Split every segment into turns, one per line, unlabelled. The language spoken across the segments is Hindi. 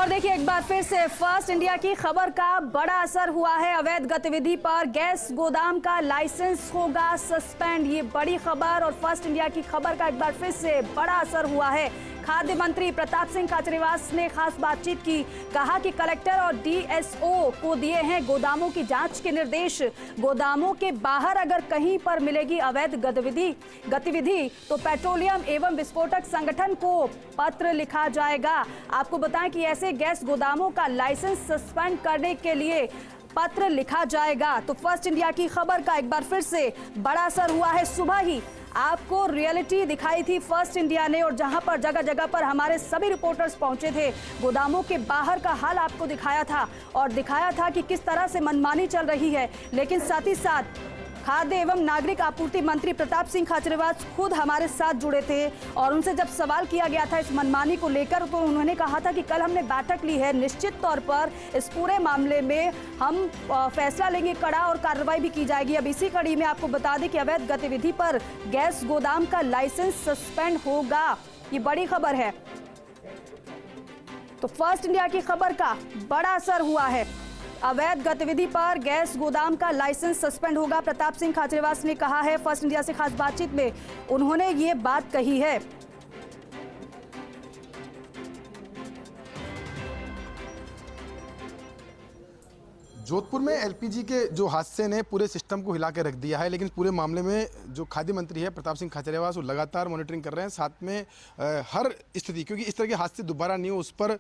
और देखिए एक बार फिर से फर्स्ट इंडिया की खबर का बड़ा असर हुआ है। अवैध गतिविधि पर गैस गोदाम का लाइसेंस होगा सस्पेंड, ये बड़ी खबर। और फर्स्ट इंडिया की खबर का एक बार फिर से बड़ा असर हुआ है। खाद्य मंत्री प्रताप सिंह खाचरियावास ने खास बातचीत की, कहा कि कलेक्टर और डीएसओ को दिए हैं गोदामों की जांच के निर्देश। गोदामों के बाहर अगर कहीं पर मिलेगी अवैध गतिविधि तो पेट्रोलियम एवं विस्फोटक संगठन को पत्र लिखा जाएगा। आपको बताएं कि ऐसे गैस गोदामों का लाइसेंस सस्पेंड करने के लिए पत्र लिखा जाएगा। तो फर्स्ट इंडिया की खबर का एक बार फिर से बड़ा असर हुआ है। सुबह ही आपको रियलिटी दिखाई थी फर्स्ट इंडिया ने, और जहां पर जगह जगह पर हमारे सभी रिपोर्टर्स पहुंचे थे, गोदामों के बाहर का हाल आपको दिखाया था और दिखाया था कि किस तरह से मनमानी चल रही है। लेकिन साथ ही साथ खाद्य एवं नागरिक आपूर्ति मंत्री प्रताप सिंह खाचरियावास खुद हमारे साथ जुड़े थे और उनसे जब सवाल किया गया था इस मनमानी को लेकर, तो उन्होंने कहा था कि कल हमने बैठक ली है, निश्चित तौर पर इस पूरे मामले में हम फैसला लेंगे कड़ा और कार्रवाई भी की जाएगी। अब इसी कड़ी में आपको बता दें कि अवैध गतिविधि पर गैस गोदाम का लाइसेंस सस्पेंड होगा, ये बड़ी खबर है। तो फर्स्ट इंडिया की खबर का बड़ा असर हुआ है। अवैध गतिविधि पर गैस गोदाम का लाइसेंस सस्पेंड होगा, प्रताप सिंह खाचरियावास ने कहा है। फर्स्ट इंडिया से खास बातचीत में उन्होंने ये बात कही है।
जोधपुर में एलपीजी के जो हादसे ने पूरे सिस्टम को हिला के रख दिया है, लेकिन पूरे मामले में जो खाद्य मंत्री है प्रताप सिंह खाचरियावास वो लगातार मॉनिटरिंग कर रहे हैं। साथ में हर स्थिति, क्योंकि इस तरह के हादसे दोबारा नहीं हो, उस पर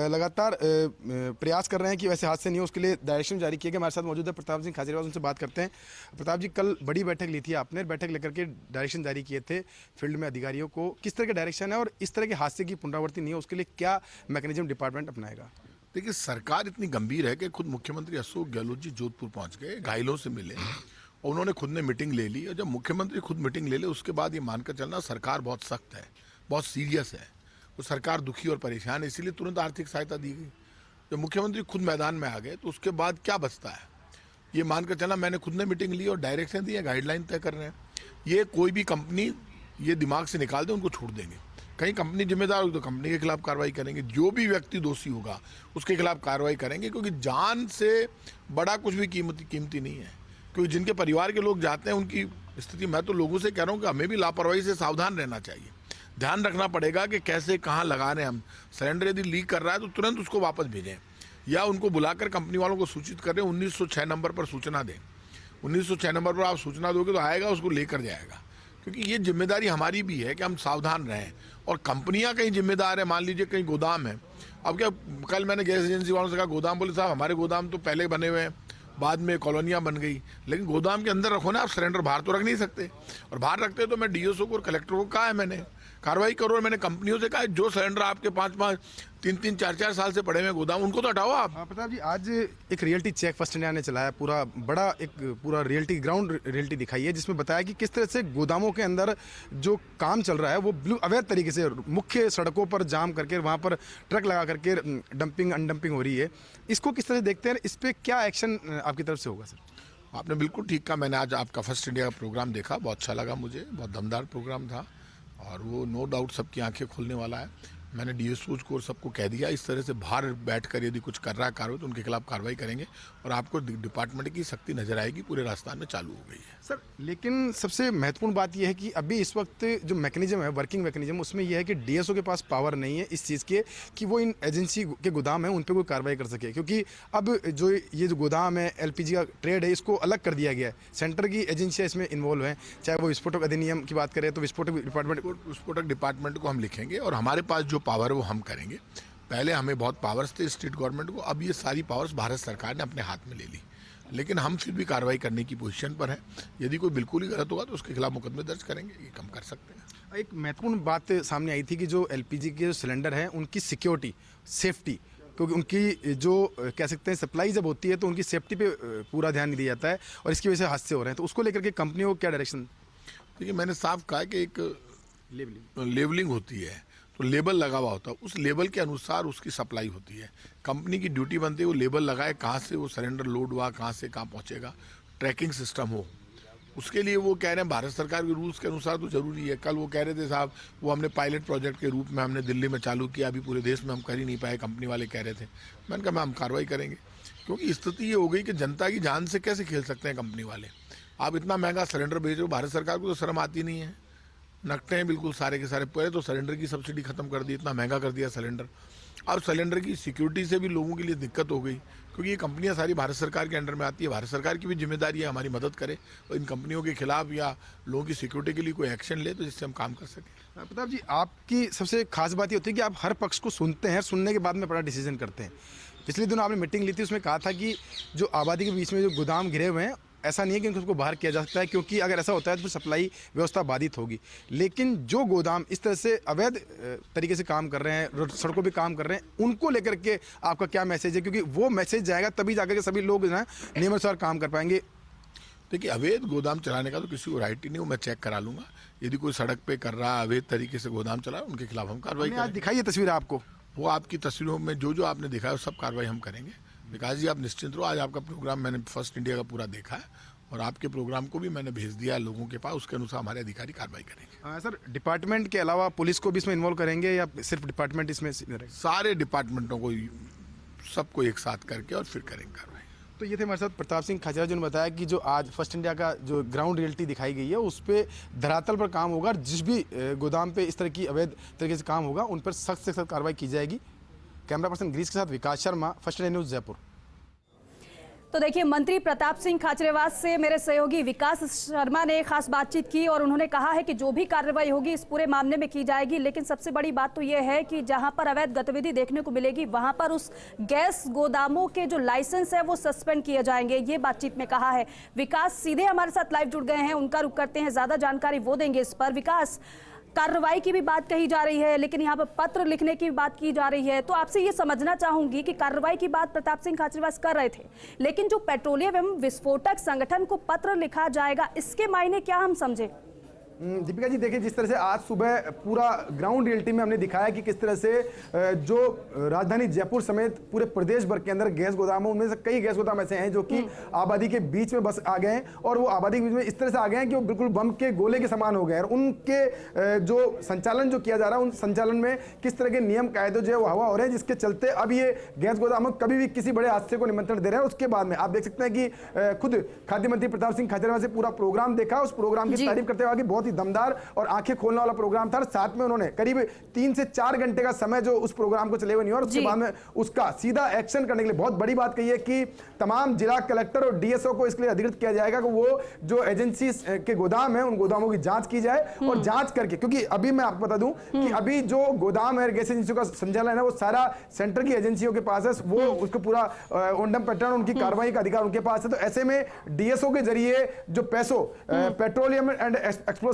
लगातार प्रयास कर रहे हैं कि वैसे हादसे नहीं हो, उसके लिए डायरेक्शन जारी किए गए। हमारे साथ मौजूद है प्रताप सिंह खाचरियावास, उनसे बात करते हैं। प्रताप जी, कल बड़ी बैठक ली थी आपने, बैठक लेकर के डायरेक्शन जारी किए थे फील्ड में अधिकारियों को, किस तरह के डायरेक्शन है और इस तरह के हादसे की पुनरावृत्ति नहीं हो उसके लिए क्या मैकेनिज्म डिपार्टमेंट अपनाएगा?
देखिए, सरकार इतनी गंभीर है कि खुद मुख्यमंत्री अशोक गहलोत जी जोधपुर पहुंच गए, घायलों से मिले और उन्होंने खुद ने मीटिंग ले ली। और जब मुख्यमंत्री खुद मीटिंग ले ले उसके बाद ये मानकर चलना सरकार बहुत सख्त है, बहुत सीरियस है, वो सरकार दुखी और परेशान है, इसीलिए तुरंत आर्थिक सहायता दी गई। जब मुख्यमंत्री खुद मैदान में आ गए तो उसके बाद क्या बचता है, ये मानकर चलना मैंने खुद ने मीटिंग ली और डायरेक्शन दी है, गाइडलाइन तय कर रहे हैं। ये कोई भी कंपनी ये दिमाग से निकाल दे उनको छूट देंगे। कहीं कंपनी जिम्मेदार होगी तो कंपनी के खिलाफ कार्रवाई करेंगे, जो भी व्यक्ति दोषी होगा उसके खिलाफ कार्रवाई करेंगे, क्योंकि जान से बड़ा कुछ भी कीमती नहीं है। क्योंकि जिनके परिवार के लोग जाते हैं उनकी स्थिति, मैं तो लोगों से कह रहा हूँ कि हमें भी लापरवाही से सावधान रहना चाहिए। ध्यान रखना पड़ेगा कि कैसे कहाँ लगा रहे हैं हम। सिलेंडर यदि लीक कर रहा है तो तुरंत उसको वापस भेजें या उनको बुलाकर कंपनी वालों को सूचित करें, 1906 नंबर पर सूचना दें। 1906 नंबर पर आप सूचना दोगे तो आएगा, उसको लेकर जाएगा। क्योंकि ये जिम्मेदारी हमारी भी है कि हम सावधान रहें। और कंपनियां कहीं जिम्मेदार है, मान लीजिए कहीं गोदाम है। अब क्या, कल मैंने गैस एजेंसी वालों से कहा गोदाम, बोले साहब हमारे गोदाम तो पहले बने हुए हैं, बाद में कॉलोनियां बन गई, लेकिन गोदाम के अंदर रखो ना, आप सिलेंडर बाहर तो रख नहीं सकते। और बाहर रखते तो मैं डीएसओ को और कलेक्टर को कहा है, मैंने कार्रवाई करो। और मैंने कंपनियों से कहा जो सिलेंडर आपके 5-5, 3-3, 4-4 साल से पड़े हुए गोदाम, उनको तो हटाओ आप।
प्रताप जी, आज एक रियलिटी चेक फर्स्ट इंडिया ने चलाया, पूरा रियलिटी ग्राउंड रियलिटी दिखाई है, जिसमें बताया कि किस तरह से गोदामों के अंदर जो काम चल रहा है वो अवैध तरीके से मुख्य सड़कों पर जाम करके वहाँ पर ट्रक लगा करके डंपिंग अनडंपिंग हो रही है। इसको किस तरह से देखते हैं, इस पर क्या एक्शन आपकी तरफ से होगा? सर,
आपने बिल्कुल ठीक कहा। मैंने आज आपका फर्स्ट इंडिया का प्रोग्राम देखा, बहुत अच्छा लगा मुझे, बहुत दमदार प्रोग्राम था और वो नो डाउट सबकी आंखें खोलने वाला है। मैंने डीएसओ को सबको कह दिया, इस तरह से बाहर बैठकर यदि कुछ कर रहा है कार्रवाई तो उनके खिलाफ कार्रवाई करेंगे और आपको डिपार्टमेंट की सख्ती नजर आएगी। पूरे राजस्थान में चालू हो गई है।
सर, लेकिन सबसे महत्वपूर्ण बात यह है कि अभी इस वक्त जो मैकेनिज्म है, वर्किंग मैकेनिज्म, उसमें यह है कि डीएसओ के पास पावर नहीं है इस चीज़ के कि वो इन एजेंसी के गोदाम है उन पर कोई कार्रवाई कर सके, क्योंकि अब ये जो गोदाम है, एलपीजी का ट्रेड है, इसको अलग कर दिया गया है। सेंटर की एजेंसियाँ इसमें इन्वॉल्व हैं, चाहे वो विस्फोटक अधिनियम की बात करें तो
विस्फोटक डिपार्टमेंट को हम लिखेंगे और हमारे पास जो पावर है वो हम करेंगे। पहले हमें बहुत पावर्स थे स्टेट गवर्नमेंट को, अब ये सारी पावर्स भारत सरकार ने अपने हाथ में ले ली, लेकिन हम फिर भी कार्रवाई करने की पोजीशन पर हैं। यदि कोई बिल्कुल ही गलत होगा तो उसके खिलाफ मुकदमे दर्ज करेंगे, ये कम कर सकते हैं।
एक महत्वपूर्ण बात सामने आई थी कि जो एलपीजी के जो सिलेंडर हैं उनकी सिक्योरिटी, सेफ्टी, क्योंकि उनकी जो कह सकते हैं सप्लाई जब होती है तो उनकी सेफ्टी पे पूरा ध्यान नहीं दिया जाता है और इसकी वजह से हादसे हो रहे हैं, तो उसको लेकर के कंपनियों को क्या डायरेक्शन?
देखिए, मैंने साफ कहा कि एक लेबलिंग होती है, तो लेबल लगा हुआ होता है, उस लेबल के अनुसार उसकी सप्लाई होती है। कंपनी की ड्यूटी बनती है वो लेबल लगाए, कहाँ से वो सिलेंडर लोड हुआ, कहाँ से कहाँ पहुँचेगा, ट्रैकिंग सिस्टम हो। उसके लिए वो कह रहे हैं भारत सरकार के रूल्स के अनुसार तो जरूरी है। कल वो कह रहे थे साहब वो हमने पायलट प्रोजेक्ट के रूप में हमने दिल्ली में चालू किया, अभी पूरे देश में हम कर ही नहीं पाए, कंपनी वाले कह रहे थे। मैंने कहा हम कार्रवाई करेंगे, क्योंकि स्थिति ये हो गई कि जनता की जान से कैसे खेल सकते हैं कंपनी वाले। आप इतना महंगा सिलेंडर भेज रहे हो, भारत सरकार को तो शर्म आती नहीं है, नकटे हैं बिल्कुल सारे के सारे। पहले तो सिलेंडर की सब्सिडी खत्म कर दी, इतना महंगा कर दिया सिलेंडर। अब सिलेंडर की सिक्योरिटी से भी लोगों के लिए दिक्कत हो गई, क्योंकि ये कंपनियां सारी भारत सरकार के अंडर में आती है। भारत सरकार की भी जिम्मेदारी है हमारी मदद करे और इन कंपनियों के खिलाफ या लोगों की सिक्योरिटी के लिए कोई एक्शन ले, तो जिससे हम काम कर सकें।
प्रताप जी, आपकी सबसे खास बात ये होती है कि आप हर पक्ष को सुनते हैं, सुनने के बाद में बड़ा डिसीजन करते हैं। पिछले दिनों आपने मीटिंग ली थी, उसमें कहा था कि जो आबादी के बीच में जो गोदाम घिरे हुए हैं, ऐसा नहीं है कि उसको बाहर किया जा सकता है, क्योंकि अगर ऐसा होता है तो फिर सप्लाई व्यवस्था बाधित होगी। लेकिन जो गोदाम इस तरह से अवैध तरीके से काम कर रहे हैं, सड़कों पे काम कर रहे हैं, उनको लेकर के आपका क्या मैसेज है? क्योंकि वो मैसेज जाएगा तभी जाकर के सभी लोग ना नियमानुसार काम कर पाएंगे।
देखिए, अवैध गोदाम चलाने का तो किसी को राइट ही नहीं हो, मैं चेक करा लूंगा। यदि कोई सड़क पे कर रहा है अवैध तरीके से गोदाम चला, उनके खिलाफ हम कार्रवाई
आज
करेंगे।
दिखाई है तस्वीर आपको,
वो आपकी तस्वीरों में जो आपने दिखा है सब कार्रवाई हम करेंगे। विकास जी, आप निश्चिंत रहो, आज आपका प्रोग्राम मैंने फर्स्ट इंडिया का पूरा देखा है और आपके प्रोग्राम को भी मैंने भेज दिया लोगों के पास, उसके अनुसार हमारे अधिकारी कार्रवाई करेंगे।
सर, डिपार्टमेंट के अलावा पुलिस को भी इसमें इन्वॉल्व करेंगे या सिर्फ डिपार्टमेंट इसमें?
सारे डिपार्टमेंटों को सबको एक साथ करके और फिर करेंगे कार्रवाई।
तो ये थे हमारे साथ प्रताप सिंह खाचरियावास, जिन्होंने बताया कि जो आज फर्स्ट इंडिया का जो ग्राउंड रियलिटी दिखाई गई है उस पर धरातल पर काम होगा, जिस भी गोदाम पे इस तरह की अवैध तरीके से काम होगा उन पर सख्त से सख्त कार्रवाई की जाएगी। कैमरा पर्सन गिरीश के साथ Vikas Sharma, first India news, Jaipur.
तो देखिए, मंत्री प्रताप सिंह खाचरियावास से मेरे सहयोगी विकास शर्मा ने खास बातचीत की और उन्होंने कहा है कि जो भी कार्रवाई होगी इस पूरे मामले में की जाएगी। लेकिन सबसे बड़ी बात तो यह है कि जहां पर अवैध गतिविधि देखने को मिलेगी वहां पर उस गैस गोदामों के जो लाइसेंस है वो सस्पेंड किए जाएंगे, ये बातचीत में कहा है। विकास सीधे हमारे साथ लाइव जुड़ गए हैं, उनका रुख करते हैं, ज्यादा जानकारी वो देंगे इस पर। विकास, कार्रवाई की भी बात कही जा रही है, लेकिन यहाँ पर पत्र लिखने की बात की जा रही है, तो आपसे ये समझना चाहूंगी कि कार्रवाई की बात प्रताप सिंह खाचरियावास कर रहे थे, लेकिन जो पेट्रोलियम एवं विस्फोटक संगठन को पत्र लिखा जाएगा, इसके मायने क्या हम समझे?
दीपिका जी, देखिए, जिस तरह से आज सुबह पूरा ग्राउंड रियलिटी में हमने दिखाया कि किस तरह से जो राजधानी जयपुर समेत पूरे प्रदेश भर के अंदर गैस गोदामों, उनमें से कई गैस गोदाम ऐसे हैं जो कि आबादी के बीच में बस आ गए हैं और वो आबादी के बीच में इस तरह से आ गए हैं कि वो बिल्कुल बम के गोले के समान हो गए हैं। और उनके जो संचालन जो किया जा रहा है, उन संचालन में किस तरह के नियम कायदे जो है वो हवा हो रहे हैं, जिसके चलते अब ये गैस गोदाम कभी भी किसी बड़े हादसे को निमंत्रण दे रहे हैं। उसके बाद में आप देख सकते हैं कि खुद खाद्य मंत्री प्रताप सिंह खाचरियावास से पूरा प्रोग्राम देखा, उस प्रोग्राम की तारीफ करते हुए बहुत ही दमदार और आंखें खोलने वाला प्रोग्राम था। साथ में उन्होंने करीब 3 से 4 घंटे का समय जो उस प्रोग्राम को चले हुए नहीं, और उसके बाद में उसका सीधा एक्शन करने के लिए बहुत बड़ी बात कही है कि तमाम जिला कलेक्टर और डीएसओ को इसके लिए अधिकृत किया जाएगा कि वो जो एजेंसी के गोदाम है उन गोदामों की जांच की जाए और जांच करके, क्योंकि अभी मैं आपको बता दूं कि अभी जो गोदाम है गैस एजेंसियों का संचालन है वो सारा सेंटर की एजेंसियों के पास है, वो उसको पूरा ओंडम पैटर्न उनकी कार्रवाई का अधिकार उनके पास है। तो ऐसे में डीएसओ के जरिए जो पैसों petroleum and explosive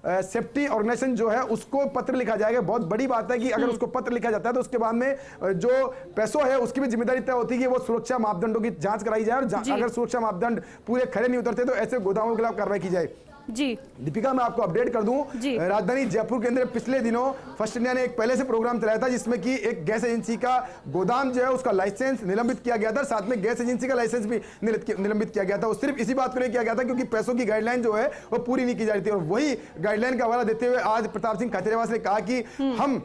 safety organisation जो है उसको पत्र लिखा जाएगा। बहुत बड़ी बात है कि अगर उसको पत्र लिखा जाता है तो उसके बाद में जो पैसों है उसकी भी जिम्मेदारी तय होती है कि वो सुरक्षा मापदंडों की जांच कराई जाए, और अगर सुरक्षा मापदंड पूरे खरे नहीं उतरते तो ऐसे गोदामों के खिलाफ कार्रवाई की जाए।
जी
दीपिका, मैं आपको अपडेट कर दूं, राजधानी जयपुर के अंदर पिछले दिनों फर्स्ट इंडिया ने एक पहले से प्रोग्राम चलाया था जिसमें कि एक गैस एजेंसी का गोदाम जो है उसका लाइसेंस निलंबित किया गया था, साथ में गैस एजेंसी का लाइसेंस भी निलंबित किया गया था। वो सिर्फ इसी बात को लेकर किया गया था क्योंकि पैसों की गाइडलाइन जो है वो पूरी नहीं की जा रही थी। और वही गाइडलाइन का हवाला देते हुए आज प्रताप सिंह खाचरियावास ने कहा कि हम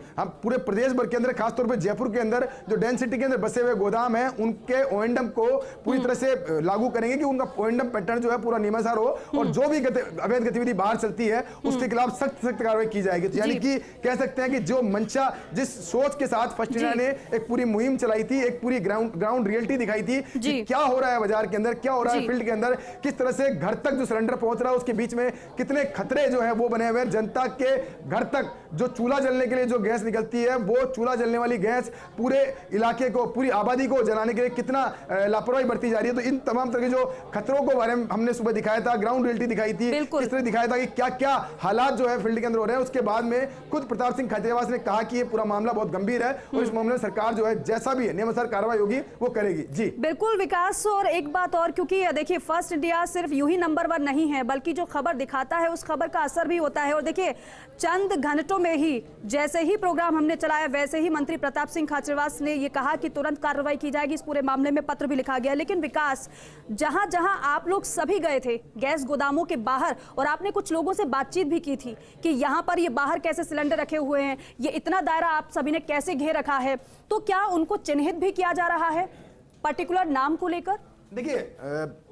पूरे प्रदेश भर के अंदर, खासतौर पर जयपुर के अंदर जो डेंसिटी के अंदर बसे हुए गोदाम है उनके ओएंडम को पूरी तरह से लागू करेंगे कि उनका ओएंडम पैटर्न जो है पूरा नियमानुसार हो और जो भी अवैध गतिविधि बाहर चलती है उसके खिलाफ सख्त कार्रवाई की जाएगी। तो यानी कि कह सकते हैं कि जो मंशा, जिस सोच के साथ फर्स्ट इंडिया ने एक पूरी मुहिम चलाई थी, एक पूरी ग्राउंड रियलिटी दिखाई थी कि क्या हो रहा है बाजार के अंदर, क्या हो रहा है फील्ड के अंदर, किस तरह से घर तक जो सिलेंडर पहुंच रहा है उसके बीच में कितने खतरे जो है वो बने हुए हैं। जनता के घर तक जो चूल्हा जलने के लिए जो गैस निकलती है, वो चूल्हा जलने वाली गैस पूरे इलाके को, पूरी आबादी को जलाने के लिए कितना लापरवाही बरती जा रही है। तो इन तमाम तरह के जो खतरों को बारे में हमने सुबह दिखाया था, ग्राउंड रियलिटी दिखाई थी किस तरह दिखाया था कि क्या क्या हालात जो है फील्ड के अंदर हो रहे हैं। उसके बाद में खुद प्रताप सिंह खाचरियावास ने कहा कि ये पूरा मामला बहुत गंभीर है और इस मामले में सरकार जो है जैसा भी नियमानुसार कार्रवाई होगी वो करेगी। जी
बिल्कुल विकास, और एक बात और, क्योंकि देखिए फर्स्ट इंडिया सिर्फ यूं ही नंबर 1 नहीं है, बल्कि जो खबर दिखाता है उस खबर का असर भी होता है। और देखिए चंद घंटों में ही, जैसे ही प्रोग्राम हमने चलाया वैसे ही मंत्री प्रताप सिंह खाचरियावास ने ये कहा कि तुरंत कार्रवाई की जाएगी। इस पूरे मामले में पत्र भी लिखा गया। लेकिन विकास, जहां जहां आप लोग सभी गए थे गैस गोदामों के बाहर, और आपने कुछ लोगों से बातचीत भी की थी कि यहाँ पर ये बाहर कैसे सिलेंडर रखे हुए हैं, ये इतना दायरा आप सभी ने कैसे घेर रखा है, तो क्या उनको चिन्हित भी किया जा रहा है पर्टिकुलर नाम को लेकर?
देखिए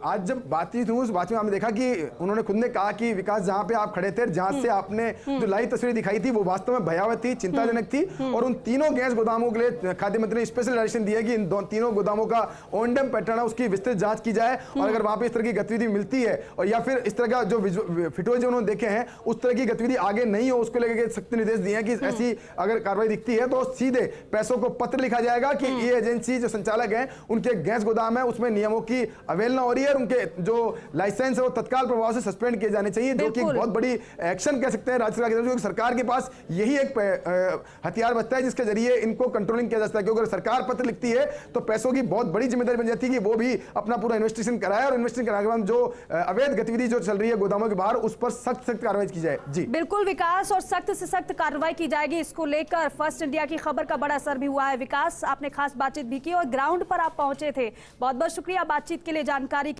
आज जब बातचीत हुई उस बात में हमने देखा कि उन्होंने खुद ने कहा कि विकास जहां पे आप खड़े थे, जहां से आपने जो लाइव तस्वीर दिखाई थी वो वास्तव में भयावह थी, चिंताजनक थी। और उन तीनों गैस गोदामों के लिए खाद्य मंत्री ने स्पेशल डायरेक्शन दिया कि इन तीनों गोदामों का ओनडम पैटर्न है उसकी विस्तृत जांच की जाए, और अगर वहां पे इस तरह की गतिविधि मिलती है और या फिर इस तरह का जो फिटोज उन्होंने देखे हैं उस तरह की गतिविधि आगे नहीं हो, उसको लेकर सख्त निर्देश दिए हैं कि ऐसी अगर कार्रवाई दिखती है तो सीधे पैसों को पत्र लिखा जाएगा कि ये एजेंसी जो संचालक है उनके गैस गोदाम है उसमें नियमों की अवहेलना हो रही है, उनके जो लाइसेंस है वो तत्काल प्रभाव से सस्पेंड किए जाने चाहिए, जो कि बहुत बड़ी एक्शन कह सकते हैं राज्य सरकार की तरफ से। सरकार के पास यही एक हथियार बचता है जिसके जरिए इनको कंट्रोलिंग किया जा सकता है, क्योंकि अगर सरकार पत्र लिखती है तो पैसों की बहुत बड़ी जिम्मेदारी बन जाती है कि वो भी अपना पूरा इन्वेस्टिगेशन कराए, और इन्वेस्टिगेशन कराने के बाद जो अवैध गतिविधि जो चल रही है गोदामों के बाहर उस पर सख्त कार्रवाई की जाए। जी
बिल्कुल विकास, और सख्त से सख्त कार्रवाई की जाएगी। इसको लेकर फर्स्ट इंडिया की खबर का बड़ा असर भी हुआ है। विकास, आपने खास बातचीत भी की और ग्राउंड पर आप पहुंचे थे, बहुत बहुत शुक्रिया बातचीत के लिए, जानकारी